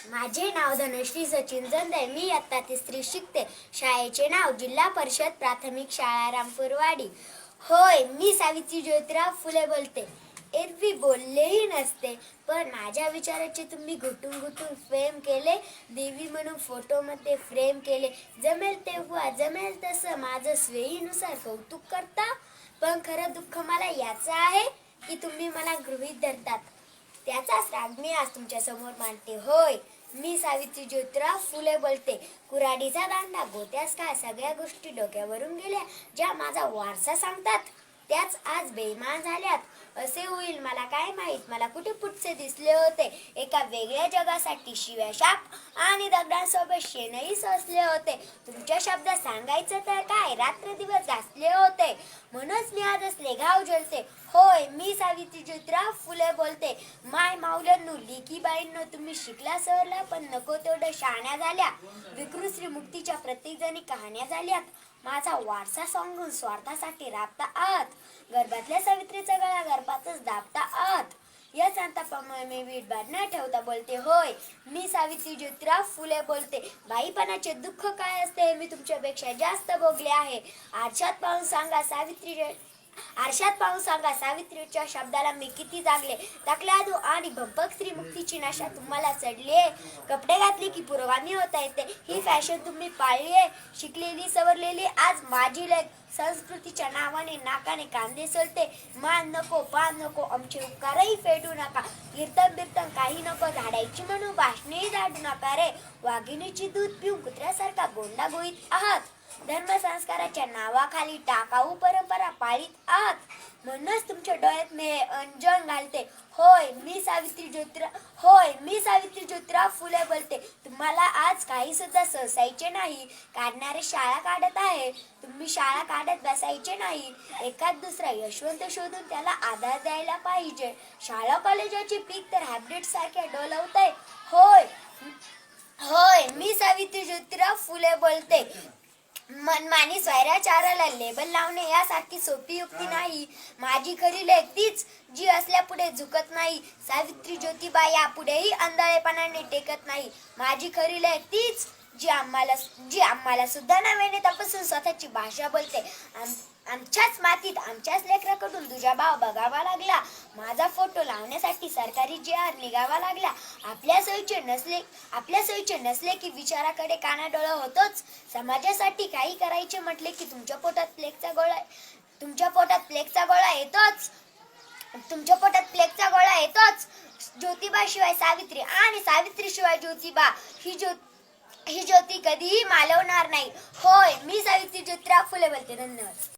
माझे नाव धनश्री सचिन जंदे. मी इयत्ता तिसरी शिकते. शाळेचे नाव जिल्हा परिषद प्राथमिक शाळा रामपूरवाडी. होय, मी सावित्री ज्योतिराव फुले बोलते. एरवी बोललेही नसते, पण माझ्या विचाराचे तुम्ही घुटून घुटून फ्रेम केले. देवी म्हणून फोटोमध्ये फ्रेम केले. जमेल तेव्हा जमेल तसं माझं सोयीनुसार कौतुक करता. पण खरं दुःख मला याचं आहे की तुम्ही मला गृहीत धरतात. त्याचाच राग मी आज तुमच्या समोर मांडते. होय, मी सावित्री ज्योतिराव फुले बोलते. कुऱ्हाडीचा दांडा गोत्यास काय, सगळ्या गोष्टी डोक्यावरून गेल्या. ज्या माझा वारसा सांगतात त्याच आज बेईमान झाल्यात. असे होईल मला काय माहित. मला कुठे पुढचे दिसले होते. एका वेगळ्या जगासाठी शिव्या शाप आणि दगडांसोबत शेणही सजले होते. तुमच्या शब्दात सांगायचं तर काय, रात्र दिवस गाजले होते. म्हणूनच मी आज असले गाव जळते. होय, मी सावित्री ज्योतिराव फुले बोलते. माय माऊल्यांनो, लेकी बाईंनो, तुम्ही शिकला सरला पण नको तेवढं शहाण्या झाल्या. विकृत श्रीमुक्तीच्या प्रत्येक जणी कहाण्या झाल्यात. माझा वारसा सांगून स्वार्थासाठी राबता आहात. गर्भातल्या सावित्रीचा गळा गर्भातच दाबता आहात. या संतापामुळे मी वीटभार न ठेवता बोलते. होय, मी सावित्री ज्योतिराव फुले बोलते. बाईपणाचे दुःख काय असते हे मी तुमच्यापेक्षा जास्त भोगले आहे. आरशात पाहून सांगा सावित्रीच्या शब्दाला मी किती जागले. तकलादू आणि भंपक श्रीमुक्तीची नशा तुम्हाला चढली. कपडे घातले की पुरवानी होता येते, ही फॅशन तुम्ही पाळली आहे. शिकलेली सवरलेली आज माझी लेक संस्कृतीच्या नावाने नाकाने कांदे सोलते. मान नको, पान नको, आमचे उपकारही फेडू नका. कीर्तन बिर्तन काही नको, झाडायची म्हणून भाषणेही झाडू नका रे. वाघिणीची दूध पिऊन कुत्र्यासारखा गोंडा गोळीत आहात. धर्मसंस्काराच्या नावाखाली टाकाऊ परंपरा पाळीत आहात. म्हणूनच तुमच्या डोळ्यात मी अंजन घालते. होय, मी सावित्री ज्योतिराव फुले बोलते. तुम्हाला आज काही सुद्धा सहसायचे नाही. काढणारे शाळा काढत आहे, तुम्ही शाळा काढत बसायचे नाही. एखाद दुसरा यशवंत शोधून त्याला आधार द्यायला पाहिजे. शाळा कॉलेजाची पीक तर हायब्रिड सारख्या डोलवतंय. होय, मी सावित्री ज्योतिराव फुले बोलते. मनमानी स्वैराचाराला लेबल लावणे यासारखी सोपी युक्ती नाही. माझी खरी लेक तीच जी असल्यापुढे झुकत नाही. सावित्री ज्योतिबा यापुढेही आंधळेपणाने टेकत नाही. माझी खरी लेक तीच जी आम्हाला सुद्धा नव्याने तपासून स्वतःची भाषा बोलते. आमच्याच मातीत आमच्याच लेकराकडून तुझा भाव बघावा लागला. माझा फोटो लावण्यासाठी सरकारी JR निघावा लागला. आपल्या सोयीचे नसले की विचाराकडे कानाडोळा होतोच. समाजासाठी काही करायचे म्हटले की तुमच्या पोटात प्लेगचा गोळा येतोच. ज्योतिबा शिवाय सावित्री आणि सावित्री शिवाय ज्योतिबा ही ज्योती कधीही मालवणार नाही. होय, मी सावित्री ज्योतिराव फुले बोलते. धन्यवाद.